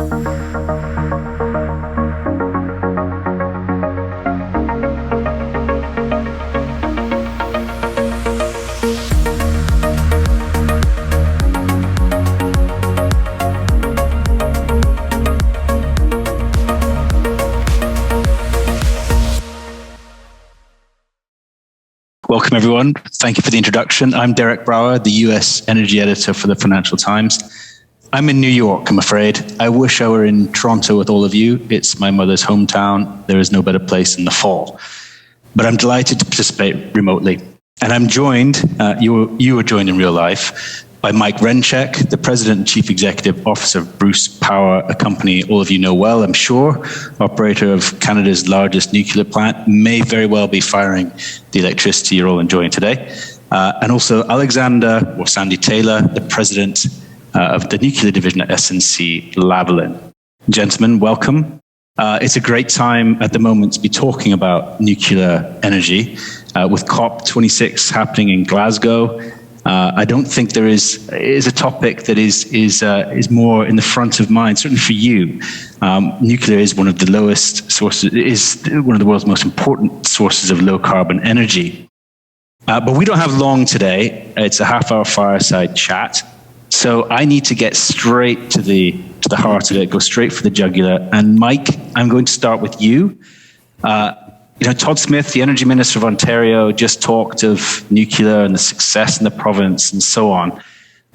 Welcome, everyone. Thank you for the introduction. I'm Derek Brower, the US Energy Editor for the Financial Times. I'm in New York, I'm afraid. I wish I were in Toronto with all of you. It's my mother's hometown. There is no better place in the fall. But I'm delighted to participate remotely. And I'm joined, you are joined in real life, by Mike Rencheck, the President and Chief Executive Officer of Bruce Power, a company all of you know well, I'm sure, operator of Canada's largest nuclear plant, may very well be firing the electricity you're all enjoying today. And also Alexander, or Sandy Taylor, the President of the Nuclear Division at SNC-Lavalin. Gentlemen, welcome. It's a great time at the moment to be talking about nuclear energy with COP26 happening in Glasgow. I don't think there is a topic that is more in the front of mind, certainly for you. Nuclear is one of the lowest sources, is one of the world's most important sources of low carbon energy. But we don't have long today. It's a half-hour fireside chat. So I need to get straight to the heart of it, go straight for the jugular. And Mike, I'm going to start with you. Todd Smith, the Energy Minister of Ontario, just talked of nuclear and the success in the province and so on.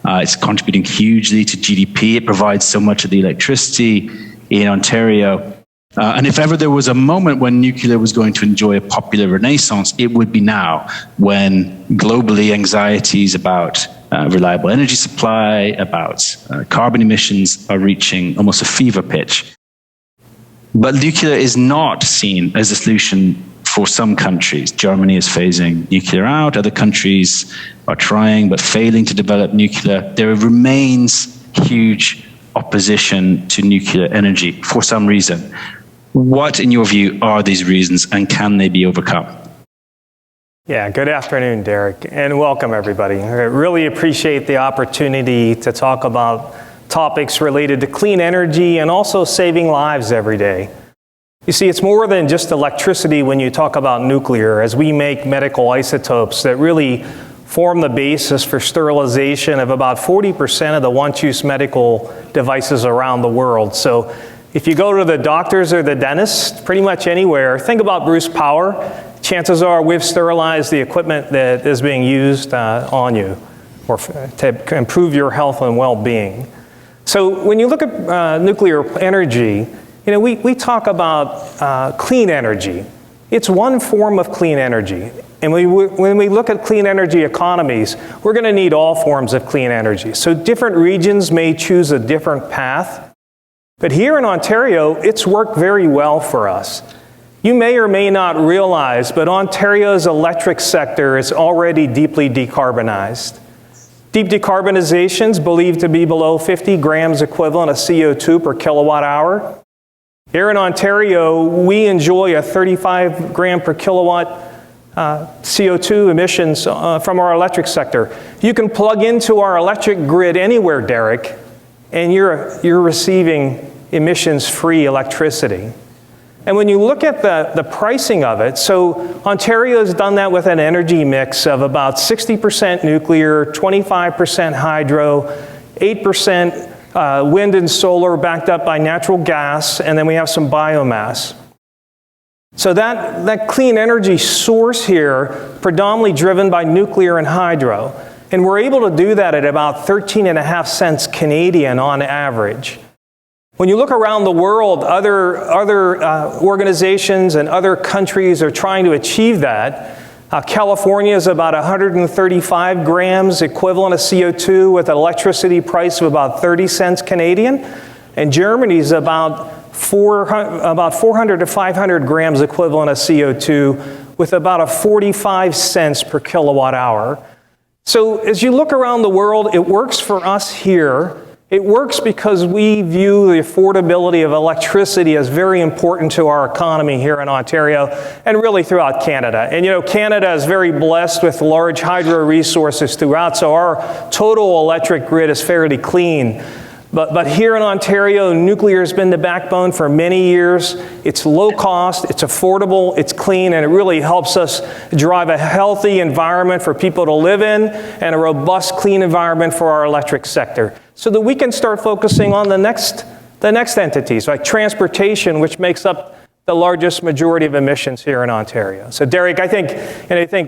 It's contributing hugely to GDP. It provides so much of the electricity in Ontario. And if ever there was a moment when nuclear was going to enjoy a popular renaissance, it would be now, when globally anxieties about reliable energy supply, about carbon emissions are reaching almost a fever pitch. But nuclear is not seen as a solution for some countries. Germany is phasing nuclear out. Other countries are trying but failing to develop nuclear. There remains huge opposition to nuclear energy for some reason. What, in your view, are these reasons, and can they be overcome? Yeah, good afternoon, Derek, and welcome, everybody. I really appreciate the opportunity to talk about topics related to clean energy and also saving lives every day. You see, it's more than just electricity when you talk about nuclear, as we make medical isotopes that really form the basis for sterilization of about 40% of the once-use medical devices around the world. So if you go to the doctors or the dentist, pretty much anywhere, think about Bruce Power. Chances are we've sterilized the equipment that is being used on you or to improve your health and well-being. So when you look at nuclear energy, we talk about clean energy. It's one form of clean energy. And when we look at clean energy economies, we're going to need all forms of clean energy. So different regions may choose a different path. But here in Ontario, it's worked very well for us. You may or may not realize, but Ontario's electric sector is already deeply decarbonized. Deep decarbonization is believed to be below 50 grams equivalent of CO2 per kilowatt hour. Here in Ontario, we enjoy a 35 gram per kilowatt CO2 emissions from our electric sector. You can plug into our electric grid anywhere, Derek, and you're receiving emissions-free electricity. And when you look at the pricing of it, so Ontario has done that with an energy mix of about 60% nuclear, 25% hydro, 8% wind and solar backed up by natural gas, and then we have some biomass. So that clean energy source here, predominantly driven by nuclear and hydro. And we're able to do that at about 13.5 cents Canadian on average. When you look around the world, other organizations and other countries are trying to achieve that. California is about 135 grams equivalent of CO2 with an electricity price of about 30 cents Canadian. And Germany is about 400 to 500 grams equivalent of CO2 with about 45 cents per kilowatt hour. So as you look around the world, it works for us here. It works because we view the affordability of electricity as very important to our economy here in Ontario and really throughout Canada. And Canada is very blessed with large hydro resources throughout, so our total electric grid is fairly clean. But here in Ontario, nuclear has been the backbone for many years. It's low cost, it's affordable, it's clean, and it really helps us drive a healthy environment for people to live in and a robust, clean environment for our electric sector, so that we can start focusing on the next entities, like transportation, which makes up the largest majority of emissions here in Ontario. So Derek, I think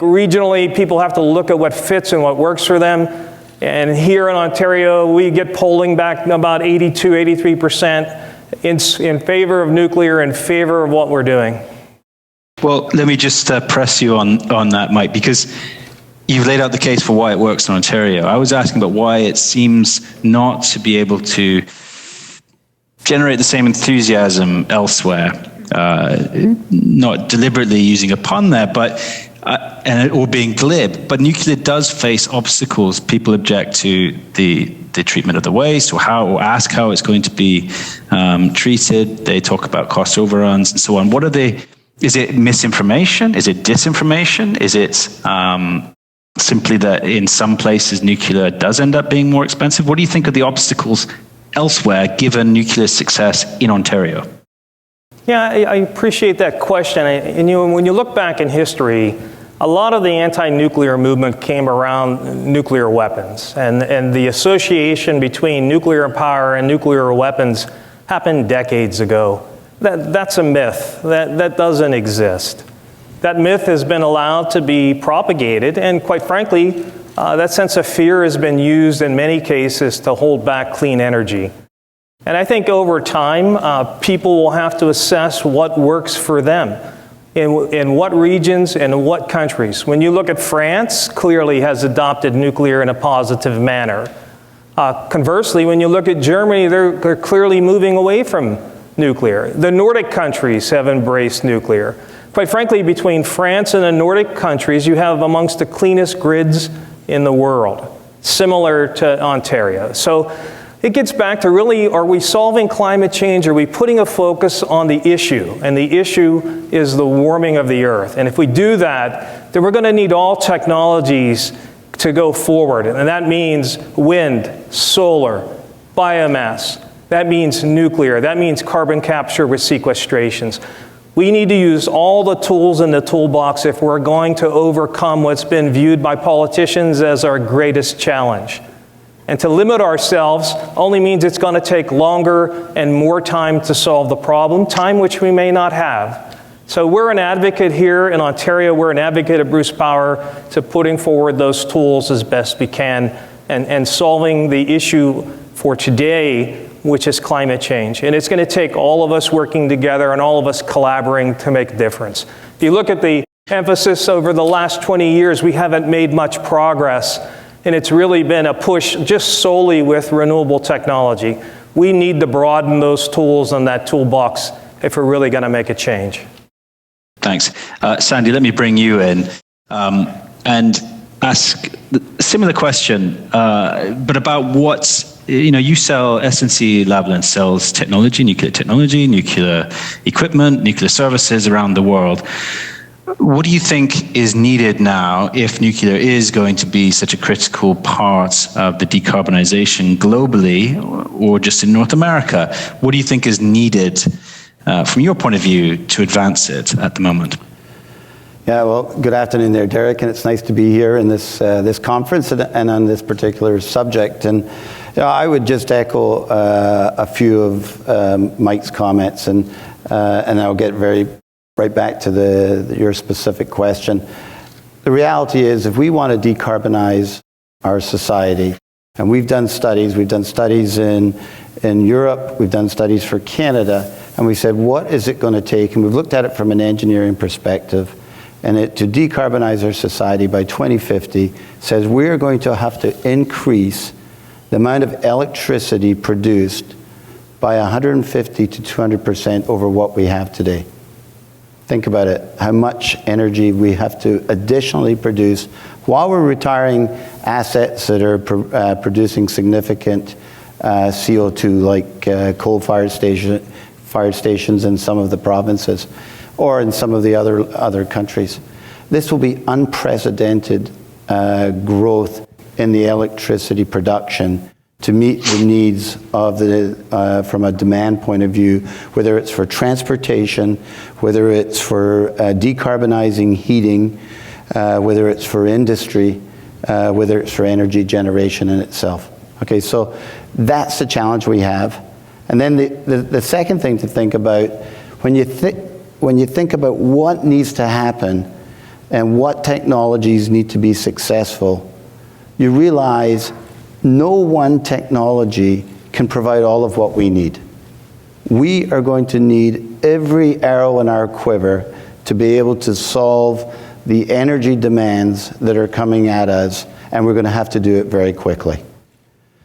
regionally people have to look at what fits and what works for them. And here in Ontario, we get polling back about 82, 83% in favor of nuclear, in favor of what we're doing. Well, let me just press you on that, Mike, because you've laid out the case for why it works in Ontario. I was asking about why it seems not to be able to generate the same enthusiasm elsewhere. Not deliberately using a pun there, but or being glib, but nuclear does face obstacles. People object to the treatment of the waste, or ask how it's going to be treated. They talk about cost overruns and so on. What are they? Is it misinformation? Is it disinformation? Is it simply that in some places nuclear does end up being more expensive? What do you think are the obstacles elsewhere, given nuclear success in Ontario? Yeah, I appreciate that question. And when you look back in history, a lot of the anti-nuclear movement came around nuclear weapons. And the association between nuclear power and nuclear weapons happened decades ago. That's a myth. That doesn't exist. That myth has been allowed to be propagated, and quite frankly, that sense of fear has been used in many cases to hold back clean energy. And I think over time, people will have to assess what works for them, in what regions and in what countries. When you look at France, clearly has adopted nuclear in a positive manner. Conversely, when you look at Germany, they're clearly moving away from nuclear. The Nordic countries have embraced nuclear. Quite frankly, between France and the Nordic countries, you have amongst the cleanest grids in the world, similar to Ontario. So it gets back to really, are we solving climate change? Are we putting a focus on the issue? And the issue is the warming of the earth. And if we do that, then we're going to need all technologies to go forward. And that means wind, solar, biomass. That means nuclear. That means carbon capture with sequestrations. We need to use all the tools in the toolbox if we're going to overcome what's been viewed by politicians as our greatest challenge. And to limit ourselves only means it's going to take longer and more time to solve the problem, time which we may not have. So we're an advocate here in Ontario, we're an advocate at Bruce Power to putting forward those tools as best we can and solving the issue for today, which is climate change. And it's going to take all of us working together and all of us collaborating to make a difference. If you look at the emphasis over the last 20 years, we haven't made much progress. And it's really been a push just solely with renewable technology. We need to broaden those tools in that toolbox if we're really going to make a change. Thanks. Sandy, let me bring you in and ask a similar question, but about what's, you sell, SNC-Lavalin sells technology, nuclear equipment, nuclear services around the world. What do you think is needed now if nuclear is going to be such a critical part of the decarbonization globally or just in North America? What do you think is needed from your point of view to advance it at the moment? Yeah, well, good afternoon there, Derek, and it's nice to be here in this conference and on this particular subject. And I would just echo a few of Mike's comments, and I'll get right back to your specific question. The reality is, if we want to decarbonize our society, and we've done studies in Europe, we've done studies for Canada, and we said, what is it going to take? And we've looked at it from an engineering perspective, and to decarbonize our society by 2050 says we're going to have to increase the amount of electricity produced by 150 to 200% over what we have today. Think about it, how much energy we have to additionally produce while we're retiring assets that are producing significant CO2, like coal-fired stations in some of the provinces or in some of the other countries. This will be unprecedented growth in the electricity production to meet the needs of from a demand point of view, whether it's for transportation, whether it's for decarbonizing heating, whether it's for industry, whether it's for energy generation in itself. Okay, so that's the challenge we have. And then the second thing to think about, when you think about what needs to happen and what technologies need to be successful, you realize no one technology can provide all of what we need. We are going to need every arrow in our quiver to be able to solve the energy demands that are coming at us, and we're going to have to do it very quickly.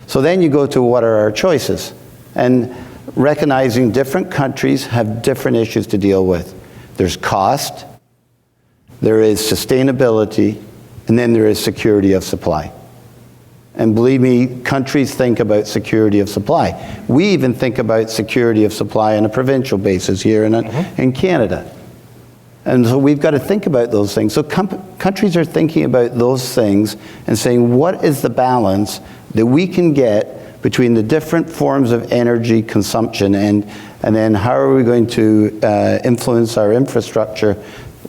So then you go to what are our choices, and recognizing different countries have different issues to deal with. There's cost, there is sustainability, and then there is security of supply. And believe me, countries think about security of supply. We even think about security of supply on a provincial basis here in Canada. And so we've got to think about those things. So countries are thinking about those things and saying, what is the balance that we can get between the different forms of energy consumption, and then how are we going to influence our infrastructure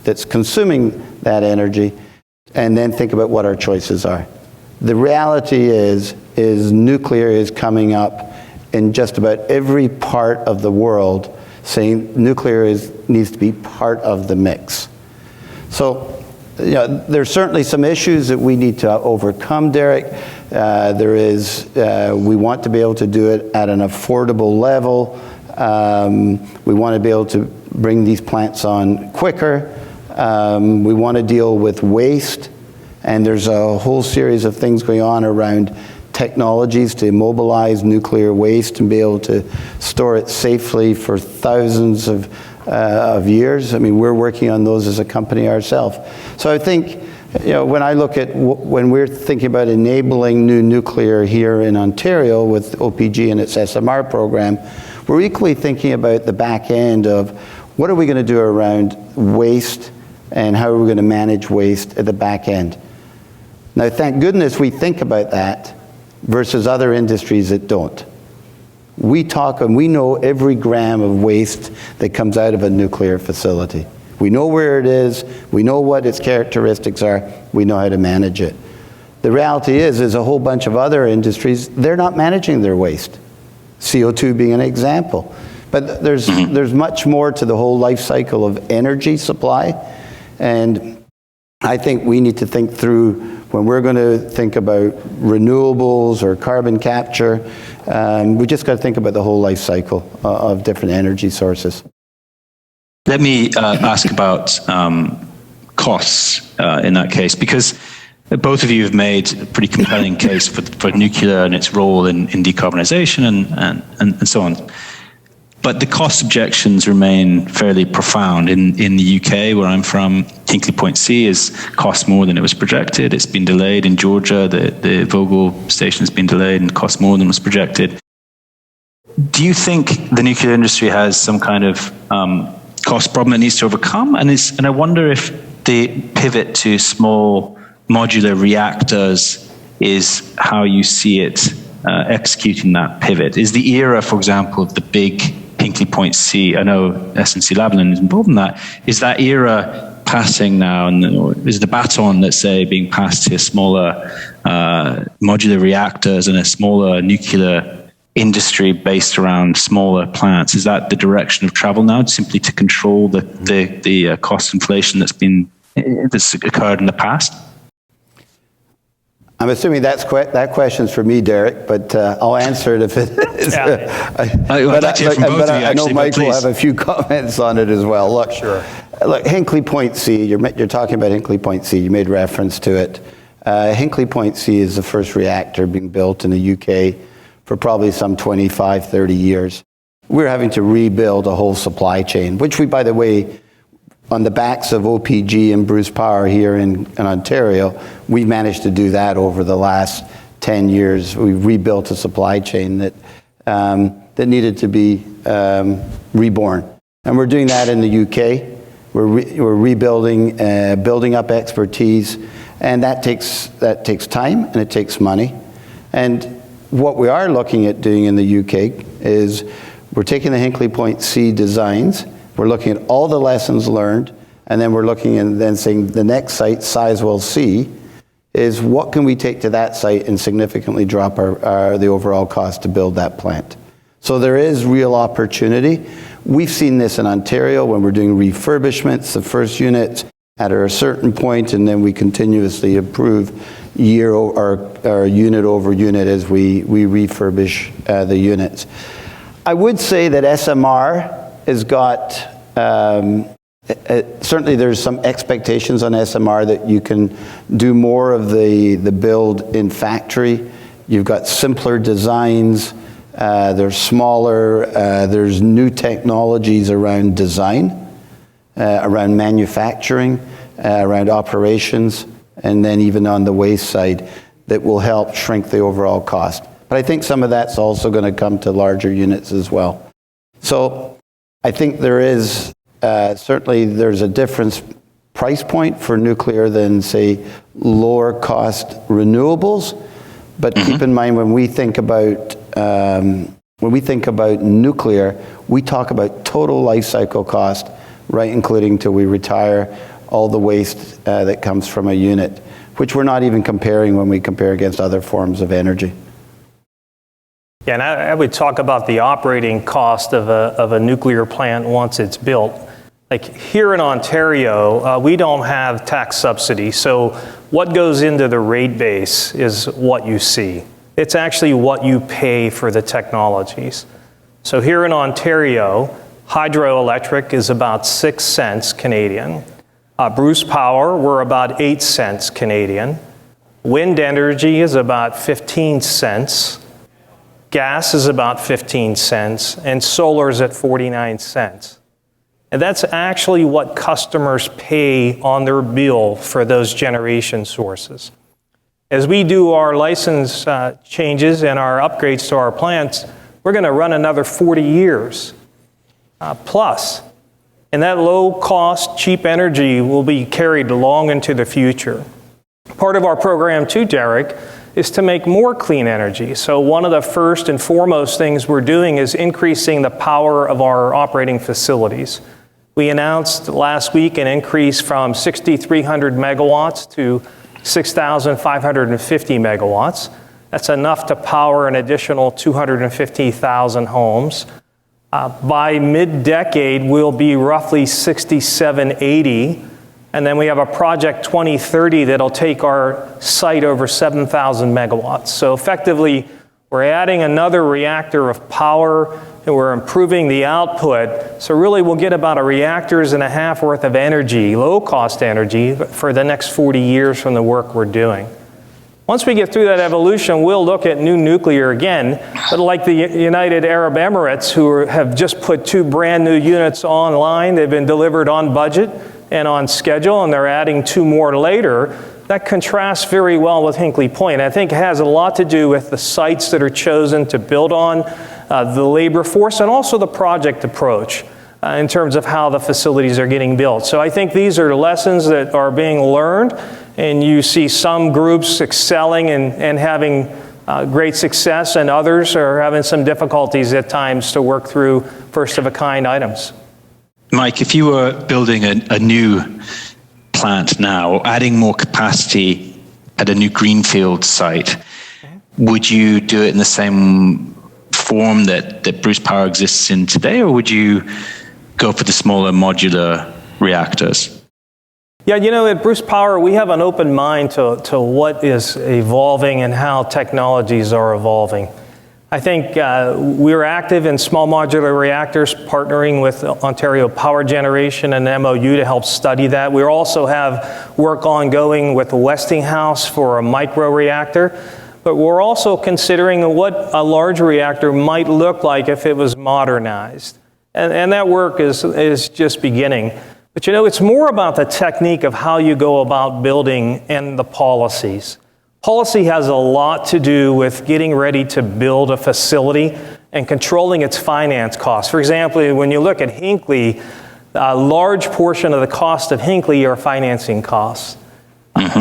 that's consuming that energy, and then think about what our choices are. The reality is nuclear is coming up in just about every part of the world, saying nuclear needs to be part of the mix. So, you know, there's certainly some issues that we need to overcome, Derek. We want to be able to do it at an affordable level. We want to be able to bring these plants on quicker. We want to deal with waste. And there's a whole series of things going on around technologies to immobilize nuclear waste and be able to store it safely for thousands of years. I mean, we're working on those as a company ourselves. So I think, you know, when I look at when we're thinking about enabling new nuclear here in Ontario with OPG and its SMR program, we're equally thinking about the back end of what are we going to do around waste and how are we going to manage waste at the back end. Now, thank goodness we think about that versus other industries that don't. We talk and we know every gram of waste that comes out of a nuclear facility. We know where it is, we know what its characteristics are, we know how to manage it. The reality is there's a whole bunch of other industries, they're not managing their waste. CO2 being an example. But there's much more to the whole life cycle of energy supply, and I think we need to think through when we're going to think about renewables or carbon capture, we just got to think about the whole life cycle of different energy sources. Let me ask about costs in that case, because both of you have made a pretty compelling case for nuclear and its role in decarbonization and so on. But the cost objections remain fairly profound. In the UK, where I'm from, Hinkley Point C is cost more than it was projected. It's been delayed in Georgia. The Vogel station has been delayed and cost more than was projected. Do you think the nuclear industry has some kind of cost problem it needs to overcome? And I wonder if the pivot to small modular reactors is how you see it executing that pivot. Is the era, for example, of the big Hinkley Point C, I know SNC-Lavalin is involved in that, is that era passing now, and is the baton, let's say, being passed to smaller modular reactors and a smaller nuclear industry based around smaller plants? Is that the direction of travel now, simply to control the cost inflation that's occurred in the past? I'm assuming that question's for me, Derek, but I'll answer it if it is. Yeah. I know Mike will have a few comments on it as well. Look, sure. Look, Hinkley Point C, you're talking about Hinkley Point C, you made reference to it. Hinkley Point C is the first reactor being built in the UK for probably some 25, 30 years. We're having to rebuild a whole supply chain, which we, by the way, on the backs of OPG and Bruce Power here in Ontario, we've managed to do that over the last 10 years. We rebuilt a supply chain that needed to be reborn. And we're doing that in the UK. We're rebuilding, building up expertise, and that takes time and it takes money. And what we are looking at doing in the UK is we're taking the Hinkley Point C designs, we're looking at all the lessons learned, and then we're looking and then saying the next site, Sizewell C, is what can we take to that site and significantly drop the overall cost to build that plant. So there is real opportunity. We've seen this in Ontario when we're doing refurbishments, the first unit at a certain point, and then we continuously improve unit over unit as we refurbish the units. I would say that SMR has got, certainly there's some expectations on SMR that you can do more of the build in factory. You've got simpler designs, they're smaller, there's new technologies around design, around manufacturing, around operations, and then even on the waste side that will help shrink the overall cost. But I think some of that's also going to come to larger units as well. So I think there is, certainly there's a different price point for nuclear than, say, lower cost renewables. But keep in mind when we think about nuclear, we talk about total life cycle cost, right, including till we retire all the waste that comes from a unit, which we're not even comparing when we compare against other forms of energy. Yeah, and I would talk about the operating cost of a nuclear plant once it's built. Like here in Ontario, we don't have tax subsidy, so what goes into the rate base is what you see. It's actually what you pay for the technologies. So here in Ontario, hydroelectric is about 6 cents Canadian. Bruce Power, we're about 8 cents Canadian. Wind energy is about 15 cents. Gas is about 15 cents, and solar is at 49 cents. And that's actually what customers pay on their bill for those generation sources. As we do our license changes and our upgrades to our plants, we're going to run another 40 years plus. And that low-cost, cheap energy will be carried long into the future. Part of our program too, Derek, is to make more clean energy. So one of the first and foremost things we're doing is increasing the power of our operating facilities. We announced last week an increase from 6,300 megawatts to 6,550 megawatts. That's enough to power an additional 250,000 homes. By mid-decade, we'll be roughly 6,780. And then we have a project 2030 that'll take our site over 7,000 megawatts. So effectively, we're adding another reactor of power and we're improving the output. So really we'll get about 1.5 reactors worth of energy, low-cost energy, for the next 40 years from the work we're doing. Once we get through that evolution, we'll look at new nuclear again, but like the United Arab Emirates, who have just put 2 brand new units online, they've been delivered on budget and on schedule, and they're adding 2 more later. That contrasts very well with Hinkley Point. I think it has a lot to do with the sites that are chosen to build on, the labor force, and also the project approach in terms of how the facilities are getting built. So I think these are lessons that are being learned, and you see some groups excelling and having great success, and others are having some difficulties at times to work through first-of-a-kind items. Mike, if you were building a new plant now, adding more capacity at a new greenfield site, would you do it in the same form that Bruce Power exists in today, or would you go for the smaller modular reactors? Yeah, you know, at Bruce Power, we have an open mind to what is evolving and how technologies are evolving. I think we're active in small modular reactors, partnering with Ontario Power Generation and MOU to help study that. We also have work ongoing with Westinghouse for a micro reactor, but we're also considering what a large reactor might look like if it was modernized. And that work is just beginning. But you know, it's more about the technique of how you go about building and the policies. Policy has a lot to do with getting ready to build a facility and controlling its finance costs. For example, when you look at Hinkley, a large portion of the cost of Hinkley are financing costs.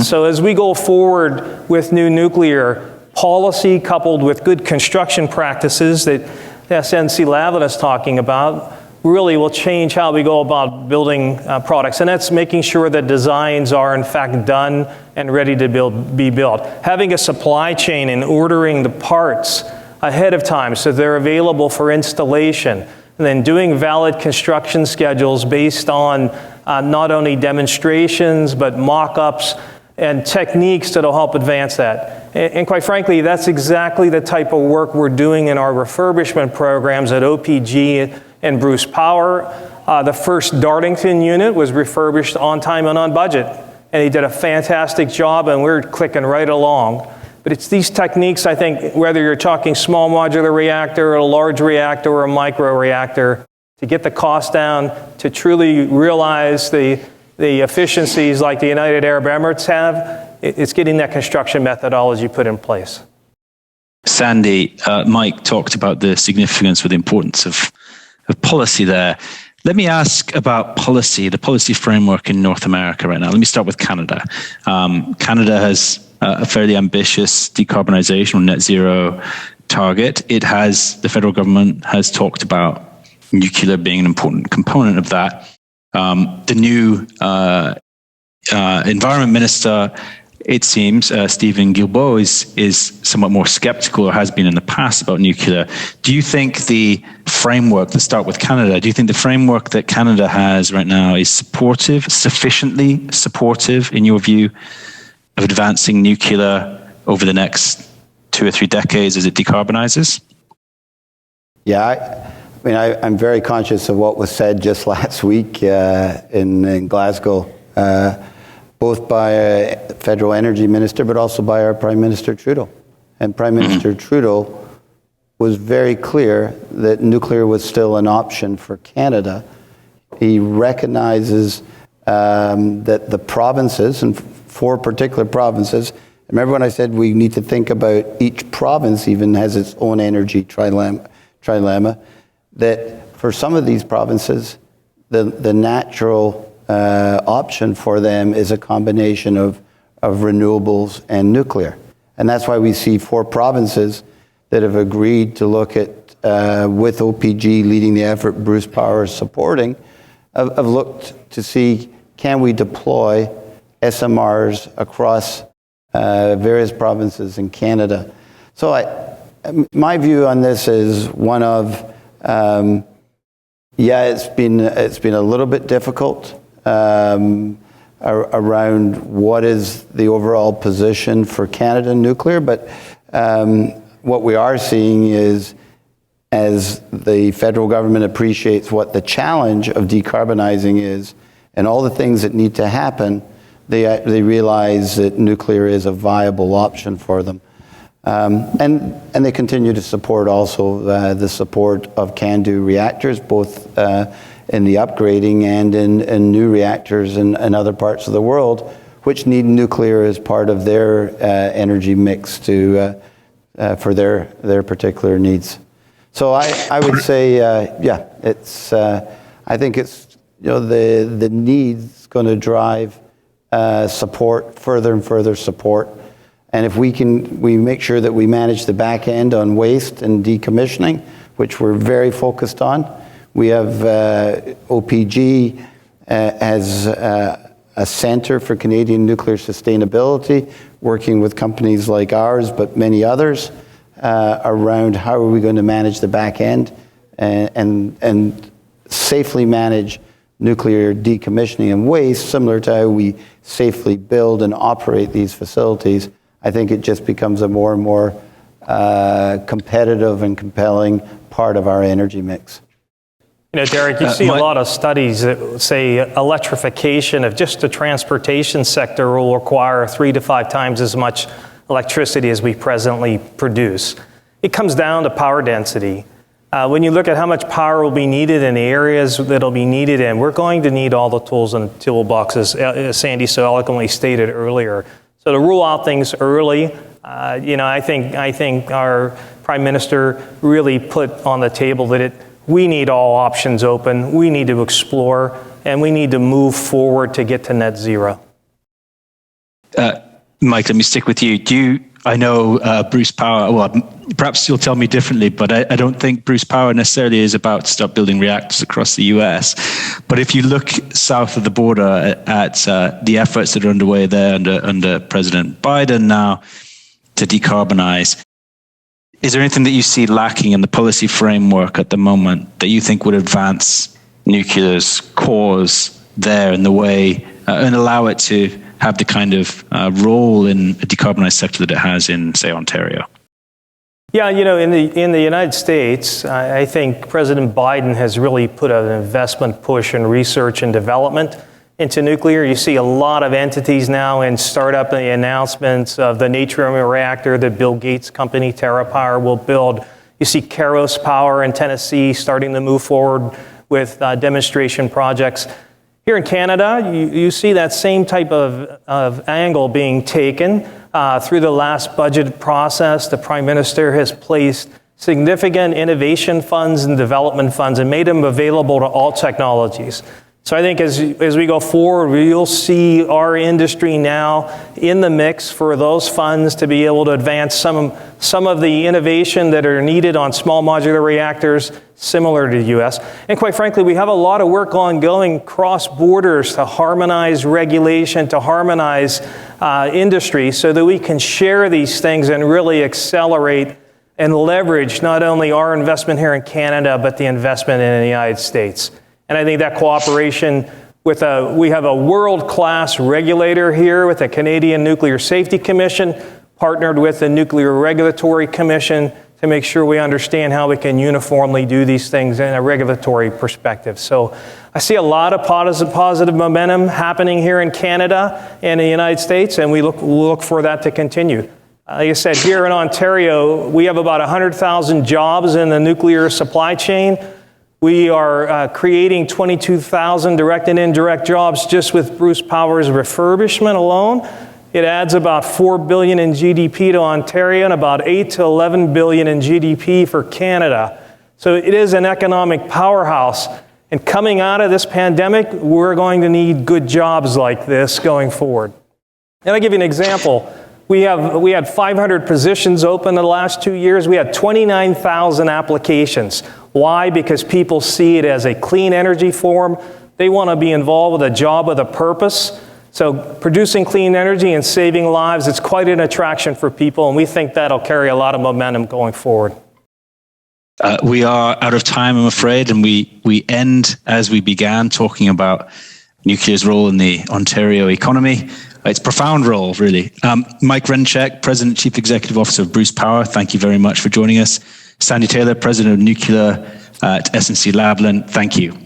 So as we go forward with new nuclear, policy coupled with good construction practices that SNC-Lavalin is talking about really will change how we go about building products. And that's making sure that designs are in fact done and ready to be built. Having a supply chain and ordering the parts ahead of time so they're available for installation. And then doing valid construction schedules based on not only demonstrations, but mock-ups and techniques that'll help advance that. And quite frankly, that's exactly the type of work we're doing in our refurbishment programs at OPG and Bruce Power. The first Darlington unit was refurbished on time and on budget. And he did a fantastic job, and we're clicking right along. But it's these techniques, I think, whether you're talking small modular reactor, or a large reactor, or a micro reactor, to get the cost down, to truly realize the efficiencies like the United Arab Emirates have, it's getting that construction methodology put in place. Sandy, Mike talked about the significance or the importance of policy there. Let me ask about policy, the policy framework in North America right now. Let me start with Canada. Canada has a fairly ambitious decarbonization or net zero target. The federal government has talked about nuclear being an important component of that. The new environment minister, it seems, Stephen Guilbeault, is somewhat more skeptical, or has been in the past, about nuclear. Do you think the framework, let's start with Canada, do you think the framework that Canada has right now is supportive, sufficiently supportive, in your view, of advancing nuclear over the next 2 or 3 decades as it decarbonizes? Yeah, I'm very conscious of what was said just last week in Glasgow, both by a federal energy minister, but also by our Prime Minister Trudeau. And Prime Minister Trudeau was very clear that nuclear was still an option for Canada. He recognizes that the provinces, and 4 particular provinces, remember when I said we need to think about each province even has its own energy trilemma, that for some of these provinces, the natural option for them is a combination of renewables and nuclear. And that's why we see 4 provinces that have agreed to look at, with OPG leading the effort, Bruce Power supporting, have looked to see, can we deploy SMRs across various provinces in Canada? So my view on this is one of, it's been a little bit difficult around what is the overall position for Canada nuclear, but what we are seeing is, as the federal government appreciates what the challenge of decarbonizing is and all the things that need to happen, they realize that nuclear is a viable option for them. And they continue to support also the support of CANDU reactors, both in the upgrading and in new reactors in other parts of the world, which need nuclear as part of their energy mix for their particular needs. So I would say, it's. I think it's the need's going to drive support, further and further support. And if we make sure that we manage the back end on waste and decommissioning, which we're very focused on. We have OPG as a center for Canadian nuclear sustainability, working with companies like ours, but many others, around how are we going to manage the back end and safely manage nuclear decommissioning and waste, similar to how we safely build and operate these facilities. I think it just becomes a more and more competitive and compelling part of our energy mix. Derek, you see a lot of studies that say electrification of just the transportation sector will require 3 to 5 times as much electricity as we presently produce. It comes down to power density. When you look at how much power will be needed in the areas that will be needed in, we're going to need all the tools in the toolboxes, as Sandy so eloquently stated earlier. So to rule out things early, I think our Prime Minister really put on the table that we need all options open, we need to explore, and we need to move forward to get to net zero. Mike, let me stick with you. I know Bruce Power, well, perhaps you'll tell me differently, but I don't think Bruce Power necessarily is about to start building reactors across the US. But if you look south of the border at the efforts that are underway there under President Biden now to decarbonize, is there anything that you see lacking in the policy framework at the moment that you think would advance nuclear's cause there in the way and allow it to have the kind of role in a decarbonized sector that it has in, say, Ontario? Yeah, you know, in the United States, I think President Biden has really put an investment push in research and development into nuclear. You see a lot of entities now in startup and the announcements of the Natrium reactor that Bill Gates' company, TerraPower, will build. You see Kairos Power in Tennessee starting to move forward with demonstration projects. Here in Canada, you see that same type of angle being taken. Through the last budget process, the Prime Minister has placed significant innovation funds and development funds and made them available to all technologies. So I think as we go forward, you'll see our industry now in the mix for those funds to be able to advance some of the innovation that are needed on small modular reactors similar to the US. And quite frankly, we have a lot of work ongoing cross borders to harmonize regulation, to harmonize industry so that we can share these things and really accelerate and leverage not only our investment here in Canada, but the investment in the United States. And I think that cooperation with we have a world-class regulator here with the Canadian Nuclear Safety Commission, partnered with the Nuclear Regulatory Commission to make sure we understand how we can uniformly do these things in a regulatory perspective. So I see a lot of positive momentum happening here in Canada and the United States, and we look for that to continue. Like I said, here in Ontario, we have about 100,000 jobs in the nuclear supply chain. We are creating 22,000 direct and indirect jobs just with Bruce Power's refurbishment alone. It adds about $4 billion in GDP to Ontario and about $8 to $11 billion in GDP for Canada. So it is an economic powerhouse. And coming out of this pandemic, we're going to need good jobs like this going forward. And I'll give you an example. We had 500 positions open in the last 2 years. We had 29,000 applications. Why? Because people see it as a clean energy form. They want to be involved with a job with a purpose. So producing clean energy and saving lives, it's quite an attraction for people, and we think that'll carry a lot of momentum going forward. We are out of time, I'm afraid, and we end as we began, talking about nuclear's role in the Ontario economy. Its profound role, really. Mike Renchek, President, Chief Executive Officer of Bruce Power, thank you very much for joining us. Sandy Taylor, President of Nuclear at SNC-Lavalin, thank you.